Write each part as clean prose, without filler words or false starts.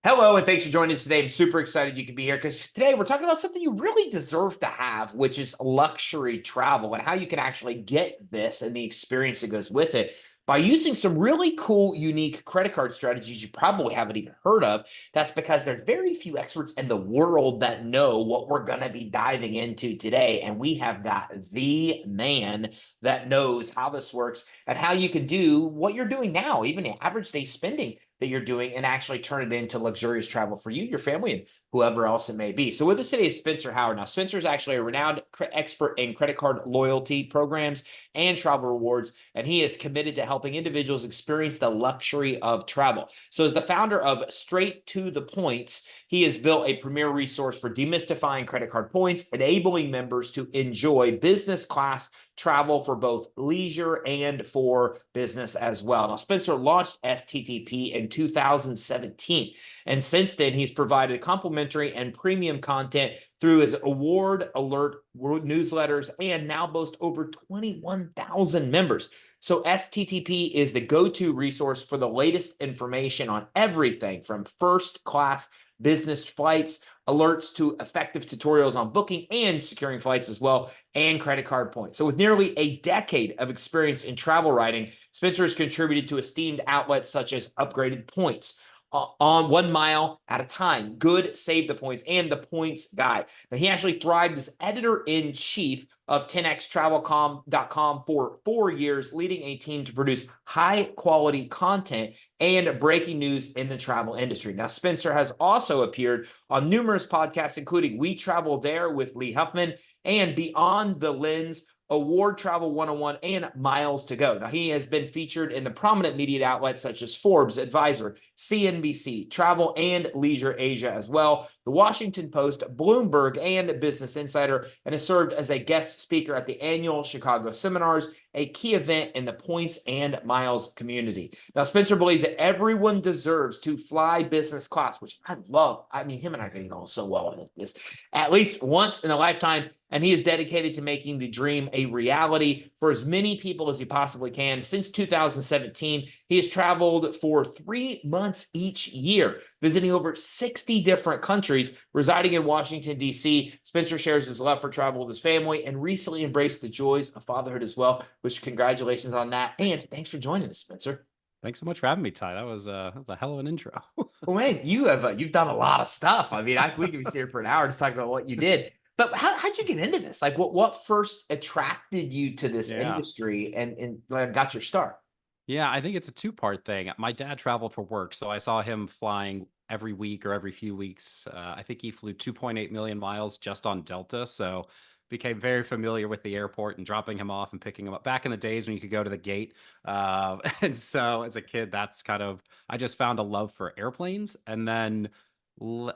Hello, and thanks for joining us today. I'm super excited you could be here because today we're talking about something you really deserve to have, which is luxury travel and how you can actually get this and the experience that goes with it by using some really cool, unique credit card strategies you probably haven't even heard of. That's because there's very few experts in the world that know what we're going to be diving into today. And we have got the man that knows how this works and how you can do what you're doing now, even the average day spending that you're doing and actually turn it into luxurious travel for you, your family, and whoever else it may be. So with us today is Spencer Howard. Now, Spencer is actually a renowned expert in credit card loyalty programs and travel rewards, and he is committed to helping individuals experience the luxury of travel. So as the founder of Straight to the Points, he has built a premier resource for demystifying credit card points, enabling members to enjoy business class travel for both leisure and for business as well. Now, Spencer launched STTP in 2017, and since then, he's provided complimentary and premium content through his award alert newsletters and now boasts over 21,000 members. So, STTP is the go to resource for the latest information on everything from first class business flights, alerts to effective tutorials on booking and securing flights as well, and credit card points. So with nearly a decade of experience in travel writing, Spencer has contributed to esteemed outlets such as Upgraded Points, on 1 mile at a time, Good Save the Points, and the Points Guide. Now, he actually thrived as editor-in-chief of 10xtravelcom.com for 4 years, leading a team to produce high-quality content and breaking news in the travel industry. Now, Spencer has also appeared on numerous podcasts, including We Travel There with Lee Huffman and Beyond the Lens, Award Travel 101, and Miles to Go. Now, he has been featured in the prominent media outlets such as Forbes, Advisor, CNBC, Travel and Leisure Asia as well, the Washington Post, Bloomberg, and Business Insider, and has served as a guest speaker at the annual Chicago Seminars, a key event in the points and miles community. Now, Spencer believes that everyone deserves to fly business class, which I love. I mean, him and I get on so well with this, at least once in a lifetime, and he is dedicated to making the dream a reality for as many people as he possibly can. Since 2017, he has traveled for 3 months each year, visiting over 60 different countries, residing in Washington, D.C. Spencer shares his love for travel with his family and recently embraced the joys of fatherhood as well, which congratulations on that. And thanks for joining us, Spencer. Thanks so much for having me, Ty. That was a hell of an intro. Well, man, you've done a lot of stuff. I mean, we could be here for an hour just talking about what you did. But how'd you get into this? Like, what first attracted you to this Yeah. industry and like, got your start? Yeah, I think it's a two-part thing. My dad traveled for work, so I saw him flying every week or every few weeks. I think he flew 2.8 million miles just on Delta, so became very familiar with the airport and dropping him off and picking him up. Back in the days when you could go to the gate, and so as a kid, that's kind of I just found a love for airplanes, and then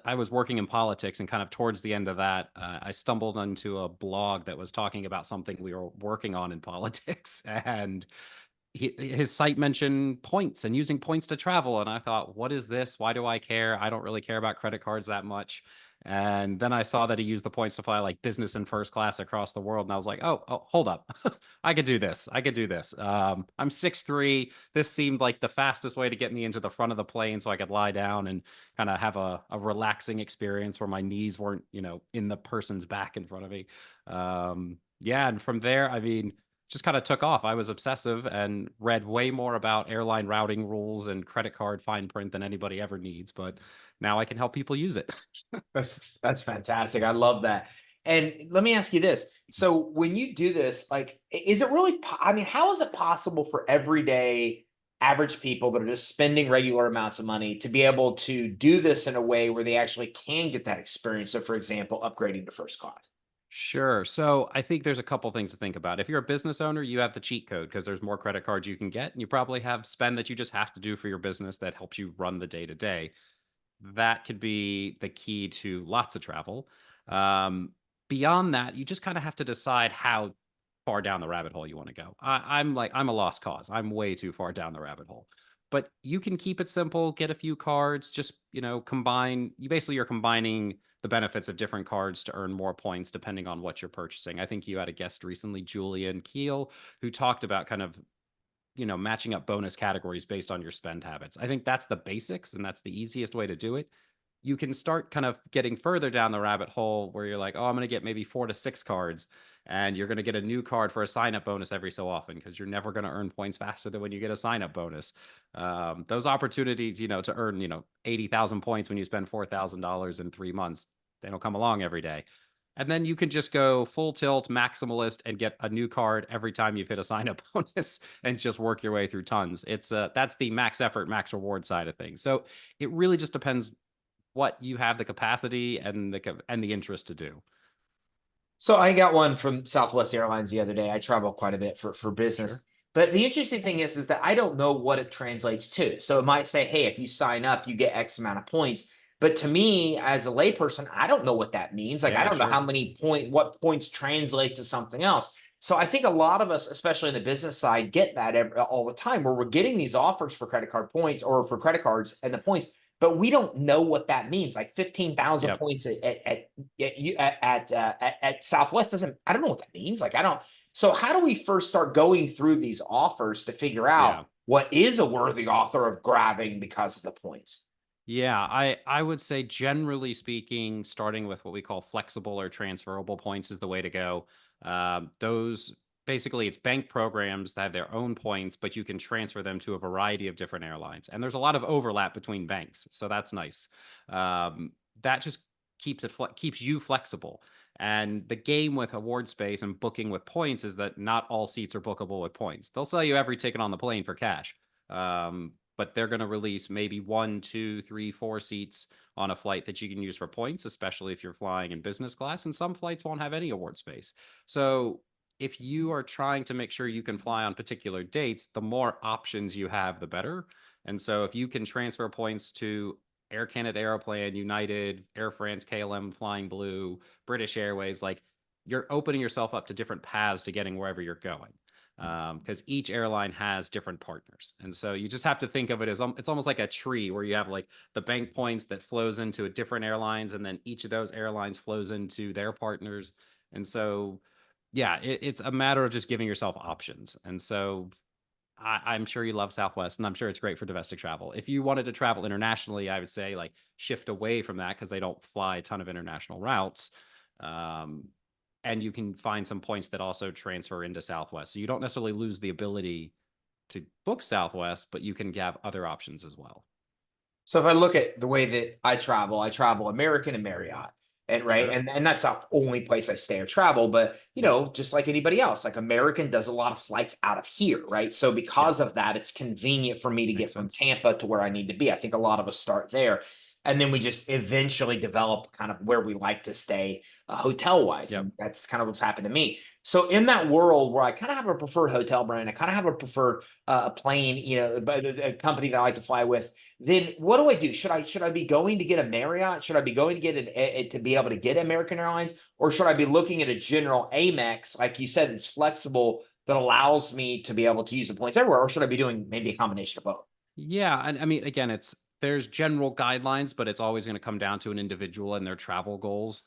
I was working in politics, and kind of towards the end of that, I stumbled onto a blog that was talking about something we were working on in politics, and his site mentioned points and using points to travel. And I thought, what is this? Why do I care? I don't really care about credit cards that much. And then I saw that he used the points to fly like business and first class across the world. And I was like, oh, hold up. I could do this. I could do this. I'm 6'3". This seemed like the fastest way to get me into the front of the plane so I could lie down and kind of have a relaxing experience where my knees weren't, in the person's back in front of me. Yeah. And from there, I mean, just kind of took off. I was obsessive and read way more about airline routing rules and credit card fine print than anybody ever needs, but now I can help people use it. That's fantastic. I love that. And let me ask you this. So when you do this, like, is it really, I mean, how is it possible for everyday average people that are just spending regular amounts of money to be able to do this in a way where they actually can get that experience? So, for example, upgrading to first class. Sure. So I think there's a couple things to think about. If you're a business owner, you have the cheat code because there's more credit cards you can get. And you probably have spend that you just have to do for your business that helps you run the day to day. That could be the key to lots of travel. Um, Beyond that, you just kind of have to decide how far down the rabbit hole you want to go. I'm a lost cause. I'm way too far down the rabbit hole. But you can keep it simple, get a few cards, just, combine you're combining the benefits of different cards to earn more points depending on what you're purchasing. I think you had a guest recently, Julian Keel, who talked about kind of matching up bonus categories based on your spend habits. I think that's the basics and that's the easiest way to do it. You can start kind of getting further down the rabbit hole where you're like, oh, I'm going to get maybe 4 to 6 cards, and you're going to get a new card for a sign up bonus every so often because you're never going to earn points faster than when you get a sign up bonus. Those opportunities, to earn, 80,000 points when you spend $4,000 in 3 months, they don't come along every day. And then you can just go full tilt maximalist and get a new card every time you've hit a sign up bonus and just work your way through tons. That's the max effort, max reward side of things. So it really just depends what you have the capacity and the interest to do. So I got one from Southwest Airlines the other day. I travel quite a bit for business. Sure. But the interesting thing is that I don't know what it translates to. So it might say, hey, if you sign up, you get X amount of points. But to me, as a layperson, I don't know what that means. Like, I Yeah, don't know sure. what points translate to something else. So I think a lot of us, especially in the business side, get that all the time where we're getting these offers for credit card points or for credit cards and the points, but we don't know what that means. Like 15,000 Yep. points at Southwest doesn't. I don't know what that means. Like I don't. So how do we first start going through these offers to figure out Yeah. what is a worthy author of grabbing because of the points? Yeah, I would say generally speaking, starting with what we call flexible or transferable points is the way to go. Those basically it's bank programs that have their own points, but you can transfer them to a variety of different airlines, and there's a lot of overlap between banks, so that's nice. That just keeps you flexible. And the game with award space and booking with points is that not all seats are bookable with points. They'll sell you every ticket on the plane for cash. But they're going to release maybe 1, 2, 3, 4 seats on a flight that you can use for points, especially if you're flying in business class. And some flights won't have any award space. So if you are trying to make sure you can fly on particular dates, the more options you have, the better. And so if you can transfer points to Air Canada Aeroplan, United, Air France, KLM, Flying Blue, British Airways, like you're opening yourself up to different paths to getting wherever you're going, because each airline has different partners. And so you just have to think of it as it's almost like a tree where you have like the bank points that flows into a different airlines, and then each of those airlines flows into their partners. And so, yeah, it's a matter of just giving yourself options. And so I'm sure you love Southwest, and I'm sure it's great for domestic travel. If you wanted to travel internationally, I would say like shift away from that because they don't fly a ton of international routes. Um, and you can find some points that also transfer into Southwest. So you don't necessarily lose the ability to book Southwest, but you can have other options as well. So if I look at the way that I travel American and Marriott. And right. Sure. And that's not the only place I stay or travel, but just like anybody else, like American does a lot of flights out of here, right? So Yep. because of that, it's convenient for me to get Makes from sense. Tampa to where I need to be. I think a lot of us start there. And then we just eventually develop kind of where we like to stay hotel wise. Yep. And that's kind of what's happened to me. So in that world where I kind of have a preferred hotel brand, I kind of have a preferred plane, but a company that I like to fly with, then what do I do? Should I be going to get a Marriott? Should I be going to get to be able to get American Airlines, or should I be looking at a general Amex, like you said, it's flexible that allows me to be able to use the points everywhere, or should I be doing maybe a combination of both? Yeah, and I mean, again, there's general guidelines, but it's always going to come down to an individual and their travel goals.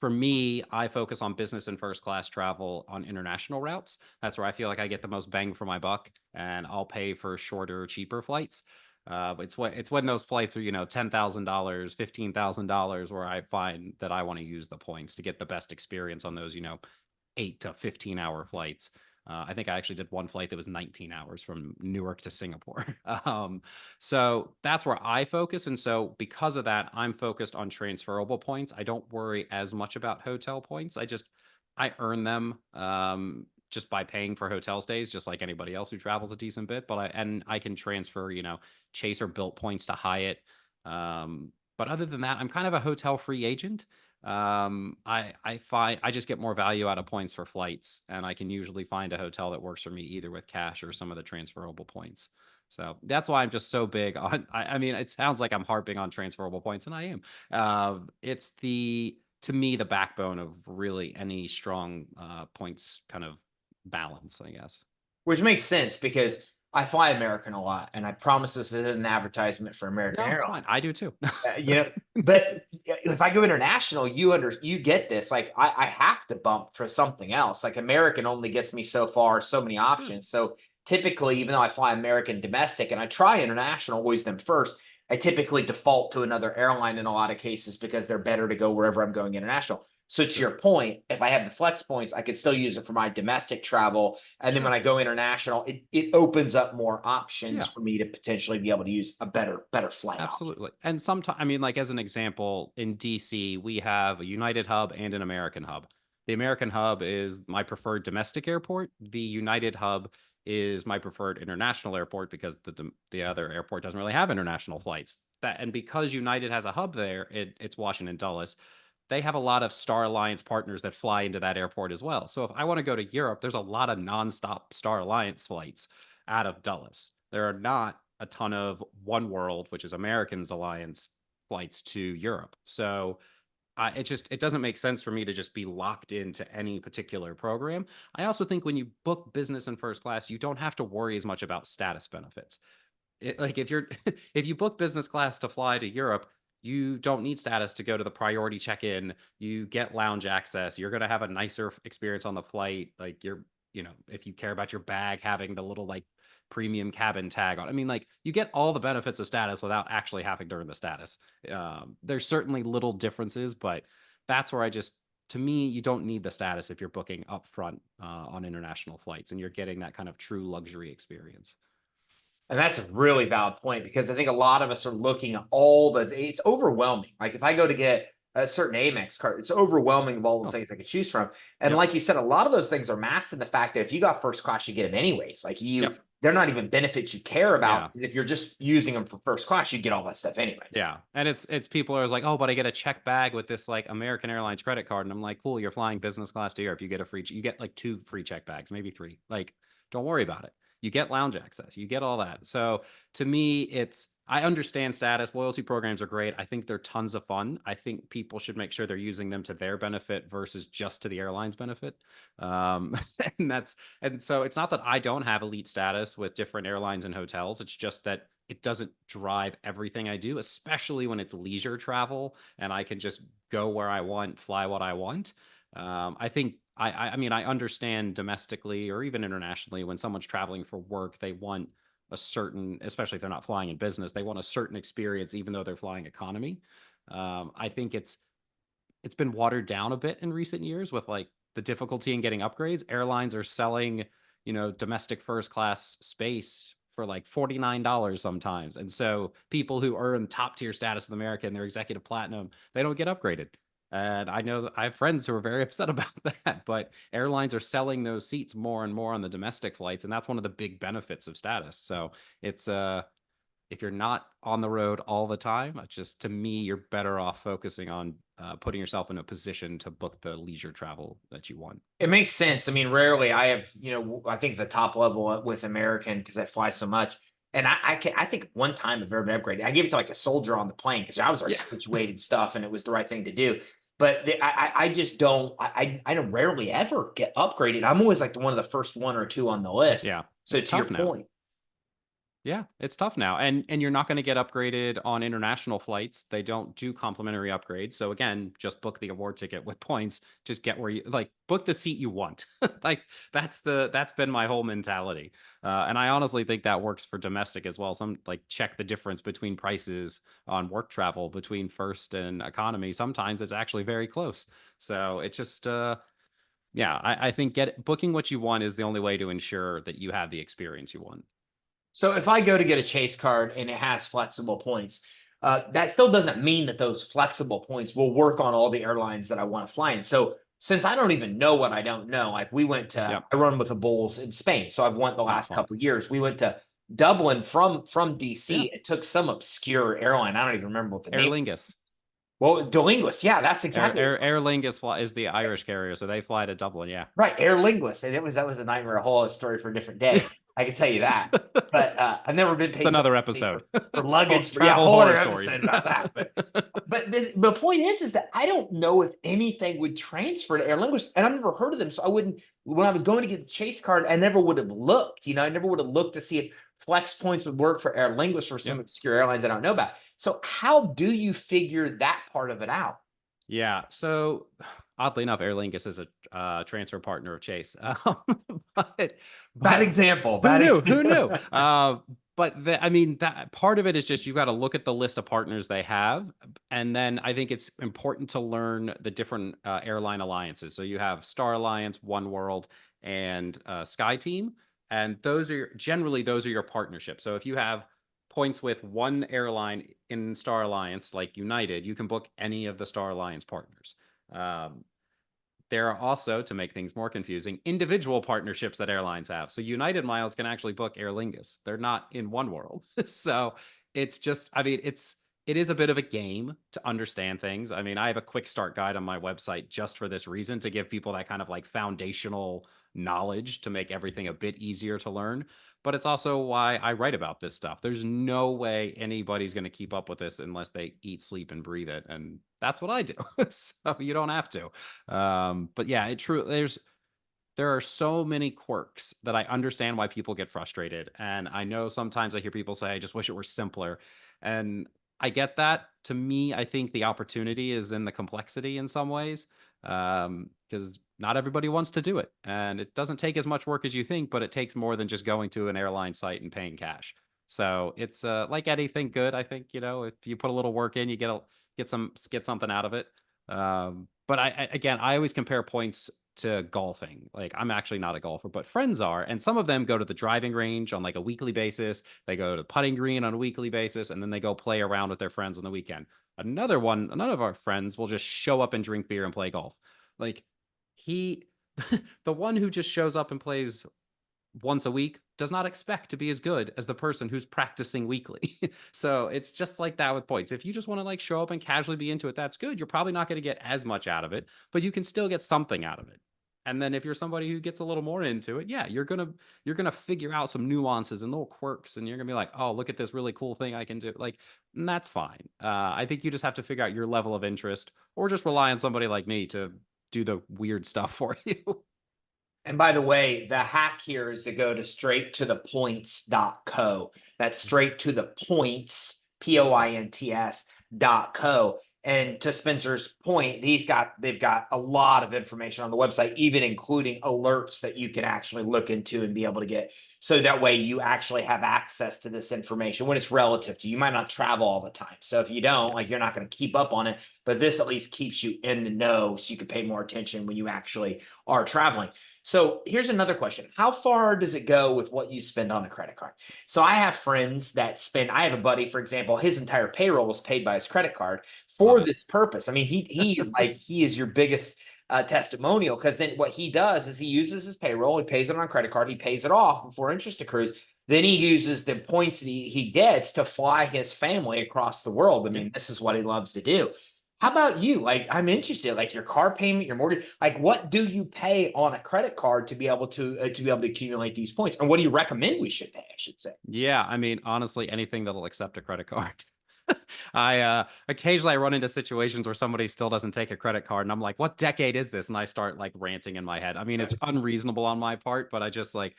For me, I focus on business and first class travel on international routes. That's where I feel like I get the most bang for my buck, and I'll pay for shorter, cheaper flights. It's when those flights are $10,000, $15,000 where I find that I want to use the points to get the best experience on those 8 to 15 hour flights. I think I actually did one flight that was 19 hours from Newark to Singapore. So that's where I focus. And so because of that, I'm focused on transferable points. I don't worry as much about hotel points. I earn them just by paying for hotel stays, just like anybody else who travels a decent bit. I can transfer, Chase or Built points to Hyatt. But other than that, I'm kind of a hotel free agent. I find I just get more value out of points for flights, and I can usually find a hotel that works for me either with cash or some of the transferable points. So that's why I'm just so big on. I mean, it sounds like I'm harping on transferable points, and I am. It's to me the backbone of really any strong points kind of balance, I guess. Which makes sense because I fly American a lot, and I promise this isn't an advertisement for American No, it's fine. I Airlines. do too. But if I go international, you get this. Like I have to bump for something else. Like American only gets me so far, so many Sure. options. So typically, even though I fly American domestic and I try international, always them first, I typically default to another airline in a lot of cases because they're better to go wherever I'm going international. So to Sure. your point, if I have the flex points, I could still use it for my domestic travel. And then when Sure. I go international, it opens up more options Yeah. for me to potentially be able to use a better flight option. Absolutely. And sometimes, I mean, like as an example, in DC, we have a United hub and an American hub. The American hub is my preferred domestic airport. The United hub is my preferred international airport because the other airport doesn't really have international flights. That and because United has a hub there, it's Washington Dulles. They have a lot of Star Alliance partners that fly into that airport as well. So if I want to go to Europe, there's a lot of nonstop Star Alliance flights out of Dulles. There are not a ton of One World, which is American's alliance flights to Europe. So it doesn't make sense for me to just be locked into any particular program. I also think when you book business and first class, you don't have to worry as much about status benefits. Like if you're if you book business class to fly to Europe, you don't need status to go to the priority check-in. You get lounge access. You're going to have a nicer experience on the flight. Like if you care about your bag having the little like premium cabin tag on. I mean, like you get all the benefits of status without actually having to earn the status. There's certainly little differences, but that's where to me, you don't need the status if you're booking upfront on international flights and you're getting that kind of true luxury experience. And that's a really valid point because I think a lot of us are looking at all it's overwhelming. Like if I go to get a certain Amex card, it's overwhelming of all the Oh, things I could choose from. And yep, like you said, a lot of those things are masked in the fact that if you got first class, you get them anyways. Like yep, they're not even benefits you care about yeah. because if you're just using them for first class, you get all that stuff anyways. Yeah, and it's people are always like, "Oh, but I get a check bag with this, like, American Airlines credit card," and I'm like, "Cool, you're flying business class to Europe, you get a you get, like, 2 free check bags, maybe 3, like, don't worry about it. You get lounge access, you get all that." So, to me, I understand status, loyalty programs are great, I think they're tons of fun, I think people should make sure they're using them to their benefit versus just to the airline's benefit, um, and so it's not that I don't have elite status with different airlines and hotels, it's just that it doesn't drive everything I do, especially when it's leisure travel and I can just go where I want, fly what I want. I think I mean I understand domestically or even internationally when someone's traveling for work, they want a certain, especially if they're not flying in business, they want a certain experience even though they're flying economy. I think it's been watered down a bit in recent years with like the difficulty in getting upgrades. Airlines are selling, domestic first class space for like $49 sometimes. And so people who earn top tier status with America and they're executive platinum, they don't get upgraded. And I know that I have friends who are very upset about that, but airlines are selling those seats more and more on the domestic flights. And that's one of the big benefits of status. So it's if you're not on the road all the time, just to me, you're better off focusing on putting yourself in a position to book the leisure travel that you want. It makes sense. I mean, rarely I have, I think the top level with American because I fly so much. And I think one time I've ever been upgraded. I gave it to like a soldier on the plane because I was already Yeah. situated stuff and it was the right thing to do. But I just don't, I don't rarely ever get upgraded. I'm always like the one of the first one or two on the list. Yeah. So It's to your tough now. point, Yeah, it's tough now. And you're not going to get upgraded on international flights. They don't do complimentary upgrades. So again, just book the award ticket with points. Just get where you like book the seat you want. Like that's been my whole mentality. And I honestly think that works for domestic as well. Some like check the difference between prices on work travel between first and economy. Sometimes it's actually very close. So it just yeah, I think booking what you want is the only way to ensure that you have the experience you want. so if I go to get a Chase card and it has flexible points, that still doesn't mean that those flexible points will work on all the airlines that I want to fly in. So since I don't even know what I don't know, like Yep. I run with the Bulls in Spain, so I've went the Oh, last fun. couple of years. We went to Dublin from Yeah. DC. It took some obscure airline. I don't even remember what the Aer name. Lingus. Well, Delinguis, yeah, that's exactly Aer Lingus is the Irish carrier, so they fly to Dublin, yeah. right, Aer Lingus, and that was a nightmare, a whole story for a different day. I can tell you that. But I've never been It's paid so another much money episode. for luggage. For, yeah, a Travel whole other horror stories. episode about that. But the point is that I don't know if anything would transfer to Aer Lingus, and I've never heard of them. So I wouldn't. When I was going to get the Chase card, I never would have looked. I never would have looked to see if flex points would work for Aer Lingus or some Yep. obscure airlines I don't know about. So how do you figure that part of it out? Yeah. So Oddly enough, Aer Lingus is a transfer partner of Chase. But Bad but example. who Bad knew? Who knew? example. I mean, that part of it is just you got to look at the list of partners they have, and then I think it's important to learn the different airline alliances. So you have Star Alliance, One World, and SkyTeam, and those are your partnerships. So if you have points with one airline in Star Alliance, like United, you can book any of the Star Alliance partners. Um, there are also, to make things more confusing, individual partnerships that airlines have. So United Miles can actually book Aer Lingus. They're not in One World. So it's just, I mean, it is a bit of a game to understand things. I mean, I have a quick start guide on my website just for this reason, to give people that kind of like foundational knowledge to make everything a bit easier to learn. But it's also why I write about this stuff. There's no way anybody's going to keep up with this unless they eat, sleep, and breathe it. And that's what I do. So you don't have to. But yeah, there are so many quirks that I understand why people get frustrated. And I know sometimes I hear people say, I just wish it were simpler. And I get that. To me, I think the opportunity is in the complexity in some ways, because not everybody wants to do it. And it doesn't take as much work as you think, but it takes more than just going to an airline site and paying cash. So it's like anything good. I think, if you put a little work in, you get something out of it. But again, I always compare points to golfing. Like, I'm actually not a golfer, but friends are, and some of them go to the driving range on like a weekly basis. They go to the putting green on a weekly basis, and then they go play around with their friends on the weekend. None of our friends will just show up and drink beer and play golf. Like, he, the one who just shows up and plays once a week does not expect to be as good as the person who's practicing weekly. So it's just like that with points. If you just want to like show up and casually be into it, that's good. You're probably not going to get as much out of it, but you can still get something out of it. And then if you're somebody who gets a little more into it, yeah, you're gonna figure out some nuances and little quirks, and you're gonna be like, oh, look at this really cool thing I can do. Like, and that's fine. I think you just have to figure out your level of interest, or just rely on somebody like me to do the weird stuff for you. And by the way, the hack here is to go to straight to the points.co. That's straight to the points, points.co. And to Spencer's point, they've got a lot of information on the website, even including alerts that you can actually look into and be able to get. So that way you actually have access to this information when it's relative to you. You might not travel all the time. So if you don't, Yeah. like, you're not going to keep up on it, but this at least keeps you in the know so you can pay more attention when you actually are traveling. So here's another question. How far does it go with what you spend on a credit card? So I have friends that I have a buddy, for example, his entire payroll is paid by his credit card Love for it. this purpose. I mean, he is your biggest testimonial, because then what he does is he uses his payroll, he pays it on credit card, he pays it off before interest accrues. Then he uses the points that he gets to fly his family across the world. I Yeah. mean, this is what he loves to do. How about you? Like, I'm interested, like your car payment, your mortgage, like what do you pay on a credit card to be able to accumulate these points? And what do you recommend we should pay, I should say? Yeah, I mean, honestly, anything that'll accept a credit card. I occasionally I run into situations where somebody still doesn't take a credit card, and I'm like, "What decade is this?" And I start like ranting in my head. I mean, it's unreasonable on my part, but I just like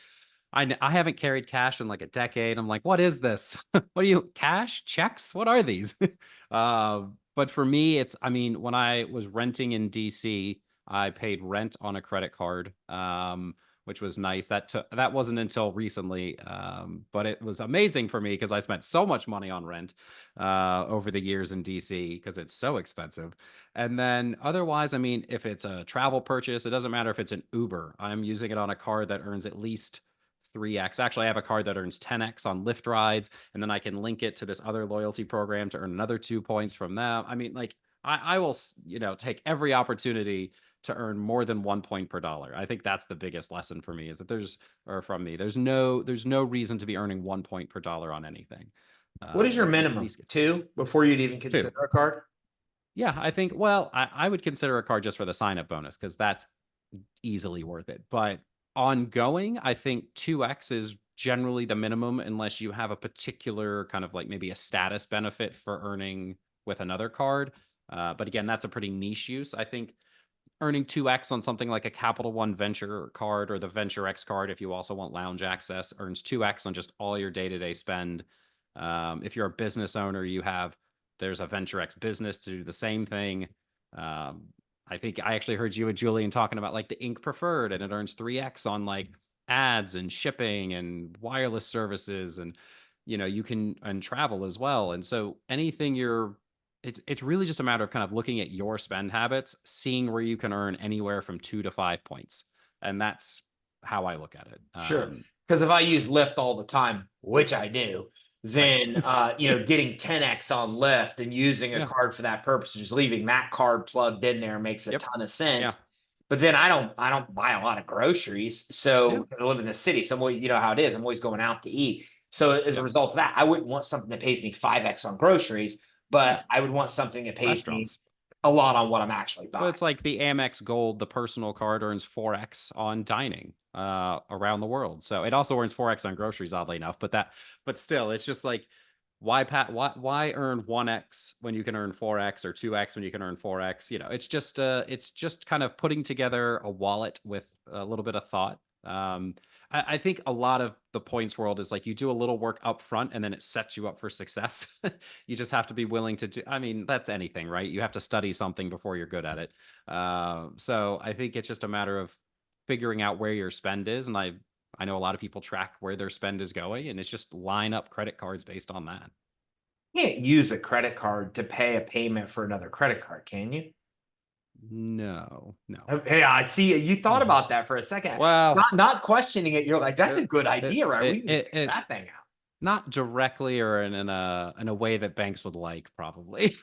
I haven't carried cash in like a decade. I'm like, "What is this? What are you cash checks? What are these?" But for me, I mean, when I was renting in DC, I paid rent on a credit card. Which was nice. That wasn't until recently, but it was amazing for me because I spent so much money on rent over the years in DC because it's so expensive. And then otherwise, I mean, if it's a travel purchase, it doesn't matter if it's an Uber. I'm using it on a card that earns at least 3x. Actually, I have a card that earns 10x on Lyft rides, and then I can link it to this other loyalty program to earn another 2 points from them. I mean, like I will, take every opportunity to earn more than 1 point per dollar. I think that's the biggest lesson for me is that there's no reason to be earning 1 point per dollar on anything. What is your You at minimum? least get Two before you'd even two. consider a card? Yeah, I think. Well, I would consider a card just for the sign up bonus because that's easily worth it. But ongoing, I think 2x is generally the minimum unless you have a particular kind of like maybe a status benefit for earning with another card. But again, that's a pretty niche use. I think earning 2x on something like a Capital One Venture card or the Venture X card, if you also want lounge access, earns 2x on just all your day to day spend. If you're a business owner, there's a Venture X business to do the same thing. Um, I think I actually heard you and Julian talking about like the Ink Preferred, and it earns 3x on like ads and shipping and wireless services, and you can and travel as well. And so anything you're it's really just a matter of kind of looking at your spend habits, seeing where you can earn anywhere from 2 to 5 points. And that's how I look at it. Sure. Because if I use Lyft all the time, which I do, Same. then getting 10x on Lyft and using a Yeah. card for that purpose, just leaving that card plugged in there makes a Yep. ton of Yeah. sense. But then I don't buy a lot of groceries. So Yeah. because I live in the city, so I'm always, you know how it is. I'm always going out to eat. So as a Yep. result of that, I wouldn't want something that pays me 5x on groceries, Yeah. but I would want something that pays me Restaurants. a lot on what I'm actually Well, buying. it's like the Amex Gold, the personal card earns 4x on dining around the world. So it also earns 4x on groceries, oddly enough. But still, it's just like why earn 1x when you can earn 4x, or 2x when you can earn 4x? It's just kind of putting together a wallet with a little bit of thought. I think a lot of the points world is like you do a little work up front and then it sets you up for success. You just have to be willing to do. I mean, that's anything, right? You have to study something before you're good at it. So I think it's just a matter of figuring out where your spend is, and I know a lot of people track where their spend is going, and it's just line up credit cards based on that. You can't use a credit card to pay a payment for another credit card, can you? No, no. Hey, I see you thought Mhm. about that for a second. Well, Not questioning it. You're like, that's it, a good it, idea, right? We it, can it, figure it that thing out. not directly, or in a way that banks would like, probably.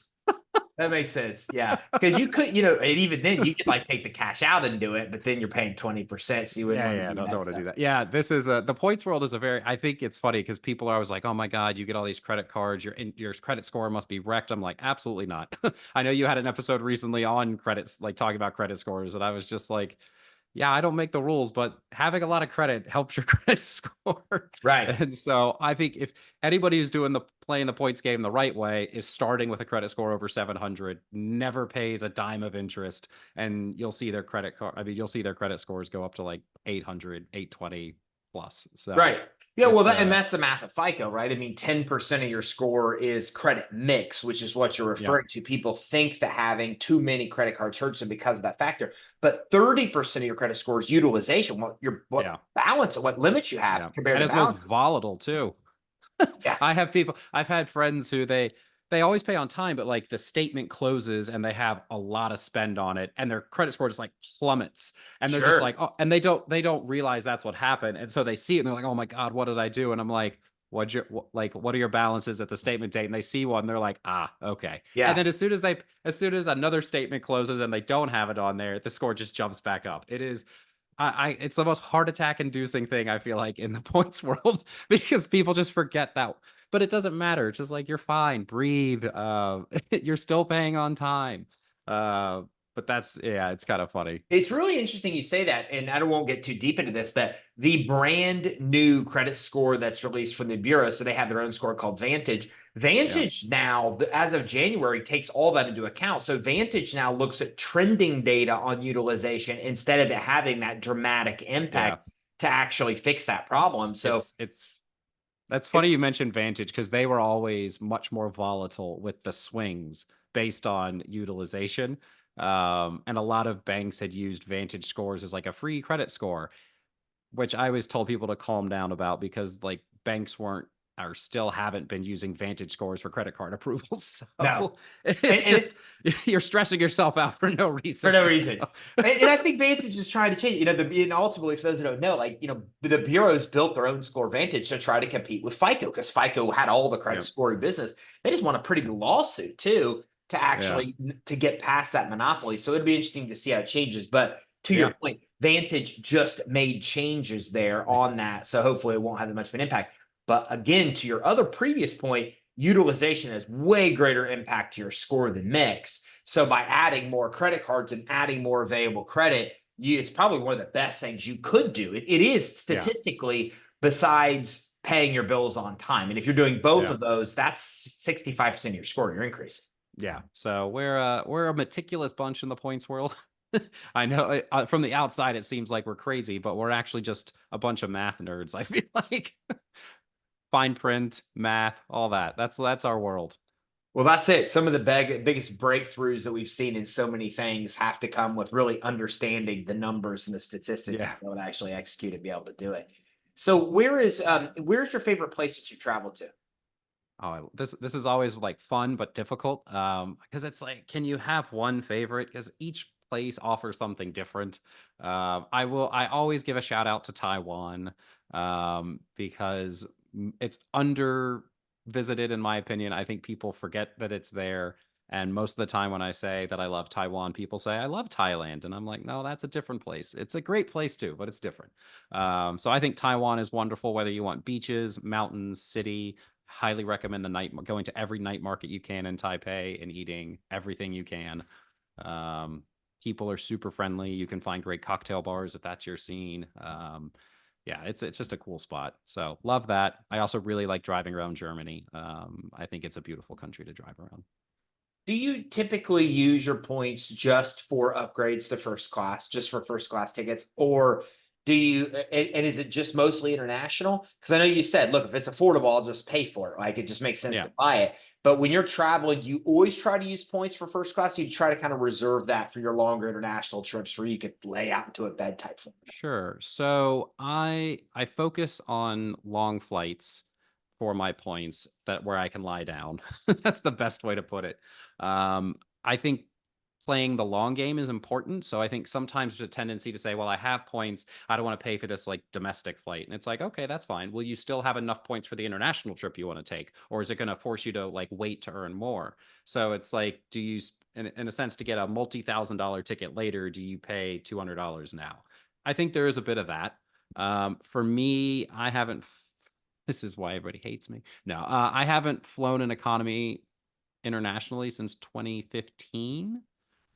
That makes sense. Yeah. Because you could, and even then you could like take the cash out and do it, but then you're paying 20%. So you wouldn't Yeah, want to yeah, do don't that want to stuff. do that. Yeah, this is the points world is a very. I think it's funny because people are always like, "Oh my god, you get all these credit cards. Your credit score must be wrecked." I'm like, absolutely not. I know you had an episode recently on credits, like talking about credit scores, and I was just like, "Yeah, I don't make the rules, but having a lot of credit helps your credit score." Right. And so I think if anybody who's doing the playing the points game the right way is starting with a credit score over 700, never pays a dime of interest, and you'll see their credit card. I mean, you'll see their credit scores go up to like 800, 820 plus. So Right. Yeah, well, it's and that's the math of FICO, right? I mean, 10% of your score is credit mix, which is what you're yeah, referring to. People think that having too many credit cards hurts them because of that factor. But 30% of your credit score is utilization, what yeah, balance, what limits you have yeah, compared and to it's most balances. volatile too. Yeah. I've had friends who they always pay on time, but like the statement closes and they have a lot of spend on it, and their credit score just like plummets, and they're just Sure. like, oh, and they don't realize that's what happened, and so they see it and they're like, oh my god, what did I do? And I'm like, what are your balances at the statement date? And they see one, they're like, ah, okay. And Yeah. then as soon as another statement closes and they don't have it on there, the score just jumps back up. It is it's the most heart attack inducing thing I feel like in the points world, because people just forget that. But it doesn't matter. It's just like you're fine, breathe. You're still paying on time. Uh, but that's yeah, it's kind of funny. It's really interesting you say that, and I don't won't get too deep into this, but the brand new credit score that's released from the bureau, so they have their own score called Vantage. Yeah, Vantage now, as of January, takes all that into account. So Vantage now looks at trending data on utilization instead of it having that dramatic yeah. impact to actually fix that problem. So It's that's it, funny you mentioned Vantage, because they were always much more volatile with the swings based on utilization. And a lot of banks had used Vantage scores as like a free credit score, which I always told people to calm down about, because like banks weren't or still haven't been using Vantage scores for credit card approvals. no, So it's and just you're stressing yourself out for no for reason. no reason. And I think Vantage is trying to change. And ultimately, for those who don't know, the bureaus built their own score Vantage to try to compete with FICO because FICO had all the credit Yeah. scoring business. They just won a pretty good lawsuit too to Yeah. actually to get past that monopoly. So it'd be interesting to see how it changes. But to your Yeah. point, Vantage just made changes there on that. So hopefully it won't have that much of an impact. But again, to your other previous point, utilization has way greater impact to your score than mix. So by adding more credit cards and adding more available credit, it's probably one of the best things you could do. It is Yeah. statistically, besides paying your bills on time. And if you're doing both Yeah. of those, that's 65% of your score, your increase. Yeah. So we're a meticulous bunch in the points world. I know from the outside it seems like we're crazy, but we're actually just a bunch of math nerds. I feel like fine print, math, all that. That's our world. Well, that's it. Some of the biggest breakthroughs that we've seen in so many things have to come with really understanding the numbers and the statistics Yeah. to be able to actually execute and be able to do it. So, where's your favorite place that you traveled to? Oh, this is always like fun but difficult. Because it's like, can you have one favorite? Because each place offers something different. I always give a shout out to Taiwan, because it's under visited in my opinion. I think people forget that it's there. And most of the time when I say that I love Taiwan, people say I love Thailand. And I'm like, no, that's a different place. It's a great place too, but it's different. So I think Taiwan is wonderful, whether you want beaches, mountains, city. Highly recommend going to every night market you can in Taipei and eating everything you can. Um, People are super friendly. You can find great cocktail bars if that's your scene. Yeah, it's just a cool spot. So love that. I also really like driving around Germany. I think it's a beautiful country to drive around. Do you typically use your points just for upgrades to first class, just for first class tickets, or do you? And is it just mostly international? Because I know you said, look, if it's affordable, I'll just pay for it. Like it just makes sense Yeah. to buy it. But when you're traveling, do you always try to use points for first class? Or you try to kind of reserve that for your longer international trips where you could lay out into a bed type thing. Sure. So I focus on long flights for my points that where I can lie down. That's the best way to put it. I think playing the long game is important. So I think sometimes there's a tendency to say, well, I have points. I don't want to pay for this like domestic flight. And it's like, okay, that's fine. Will you still have enough points for the international trip you want to take? Or is it going to force you to like wait to earn more? So it's like, do you, in a sense, to get a multi-thousand-dollar ticket later, do you pay $200 now? I think there is a bit of that. For me, I haven't, this is why everybody hates me. No, I haven't flown an economy internationally since 2015.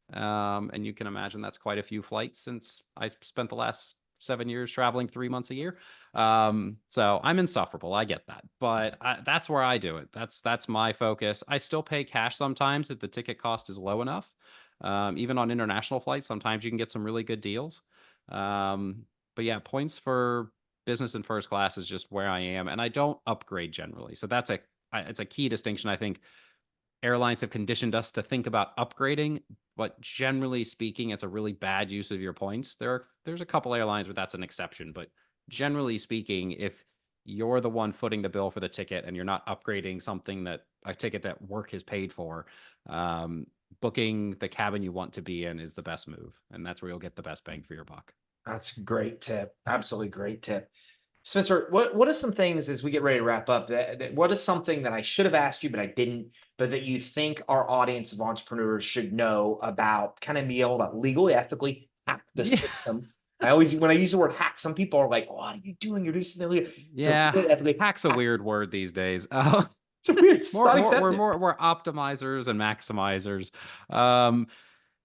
And you can imagine that's quite a few flights since I spent the last 7 years traveling 3 months a year. So I'm insufferable. I get that, but that's where I do it. That's my focus. I still pay cash sometimes if the ticket cost is low enough. Even on international flights, sometimes you can get some really good deals. But yeah, points for business and first class is just where I am, and I don't upgrade generally. So it's a key distinction. I think airlines have conditioned us to think about upgrading, but generally speaking, it's a really bad use of your points. There's a couple airlines where that's an exception, but generally speaking, if you're the one footing the bill for the ticket and you're not upgrading a ticket that work has paid for, um, booking the cabin you want to be in is the best move, and that's where you'll get the best bang for your buck. That's a great tip. Absolutely great tip. Spencer, what are some things as we get ready to wrap up what is something that I should have asked you, but I didn't, but that you think our audience of entrepreneurs should know about kind of be able to legally, ethically hack the Yeah. system? I always, when I use the word hack, some people are like, what are you doing? You're doing something illegal. So Yeah, legally, ethically, hack's a hack. weird word these days. It's weird. It's not accepted. We're optimizers and maximizers. Um,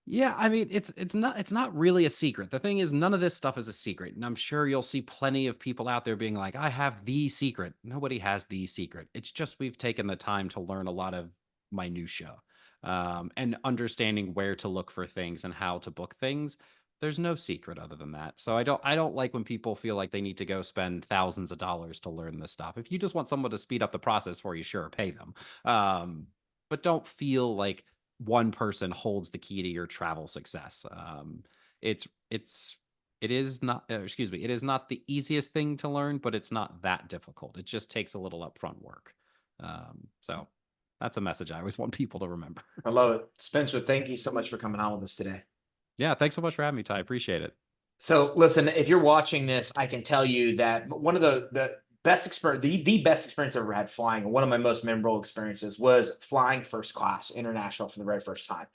yeah, I mean, it's not really a secret. The thing is, none of this stuff is a secret, and I'm sure you'll see plenty of people out there being like, "I have the secret." Nobody has the secret. It's just we've taken the time to learn a lot of minutia, and understanding where to look for things and how to book things. There's no secret other than that. So I don't like when people feel like they need to go spend thousands of dollars to learn this stuff. If you just want someone to speed up the process for you, sure, pay them. But don't feel like one person holds the key to your travel success. It's it is not excuse me, it is not the easiest thing to learn, but it's not that difficult. It just takes a little upfront work. So that's a message I always want people to remember. I love it. Spencer, thank you so much for coming on with us today. Yeah, thanks so much for having me, Ty. Appreciate it. So listen, if you're watching this, I can tell you that one of the best experience, the best experience I've ever had flying, and one of my most memorable experiences was flying first class international for the very first time.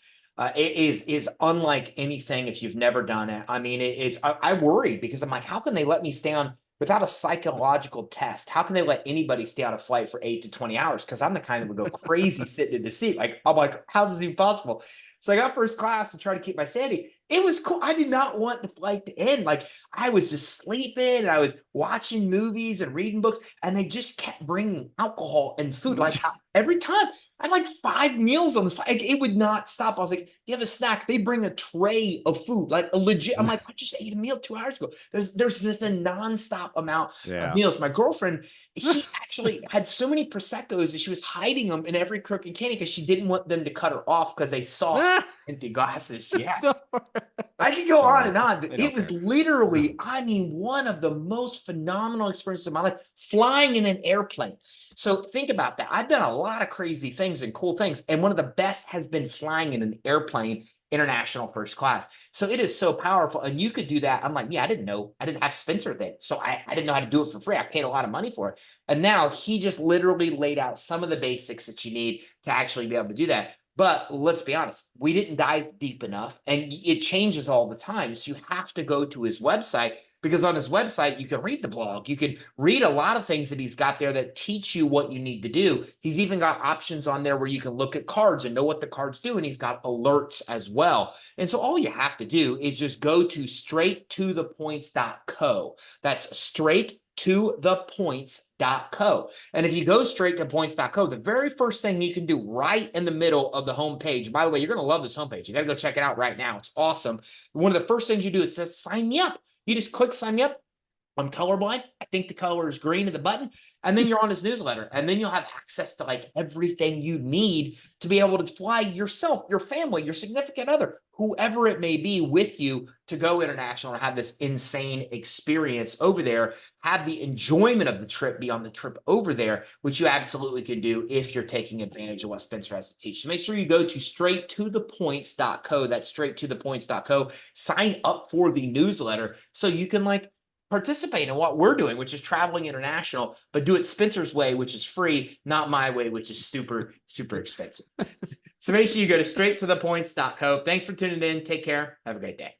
It is unlike anything if you've never done it. I mean, I worry because I'm like, how can they let me stay on without a psychological test? How can they let anybody stay on a flight for 8 to 20 hours? Because I'm the kind of would go crazy sitting in the seat. Like I'm like, how's this even possible? So I got first class to try to keep my sanity. It was cool. I did not want the flight to end. Like I was just sleeping and I was watching movies and reading books, and they just kept bringing alcohol and food. Like every time I had like 5 meals on this flight. It would not stop. I was like, you have a snack. They bring a tray of food, like a legit. I'm like, I just ate a meal 2 hours ago. There's just a nonstop amount of Yeah. meals. My girlfriend, she actually had so many Prosecco's that she was hiding them in every crook and candy because she didn't want them to cut her off because they saw empty glasses. Yeah. I could go on and on, but it was literally, I mean, one of the most phenomenal experiences of my life, flying in an airplane. So think about that. I've done a lot of crazy things and cool things, and one of the best has been flying in an airplane, international first class. So it is so powerful, and you could do that. I'm like, yeah, I didn't know. I didn't have Spencer then, so I didn't know how to do it for free. I paid a lot of money for it, and now he just literally laid out some of the basics that you need to actually be able to do that. But let's be honest, we didn't dive deep enough, and it changes all the time. So you have to go to his website, because on his website, you can read the blog. You can read a lot of things that he's got there that teach you what you need to do. He's even got options on there where you can look at cards and know what the cards do. And he's got alerts as well. And so all you have to do is just go to straighttothepoints.co. That's straighttothepoints.co. And if you go straight to points.co, the very first thing you can do right in the middle of the homepage, by the way, you're going to love this homepage. You got to go check it out right now. It's awesome. One of the first things you do is says sign me up. You just click sign me up. I'm colorblind. I think the color is green of the button. And then you're on his newsletter. And then you'll have access to like everything you need to be able to fly yourself, your family, your significant other, whoever it may be with you to go international and have this insane experience over there. Have the enjoyment of the trip be on the trip over there, which you absolutely can do if you're taking advantage of what Spencer has to teach. So make sure you go to straighttothepoints.co. That's straighttothepoints.co. Sign up for the newsletter so you can like participate in what we're doing, which is traveling international, but do it Spencer's way, which is free, not my way, which is super, super expensive. So make sure you go to straighttothepoints.co. Thanks for tuning in. Take care. Have a great day.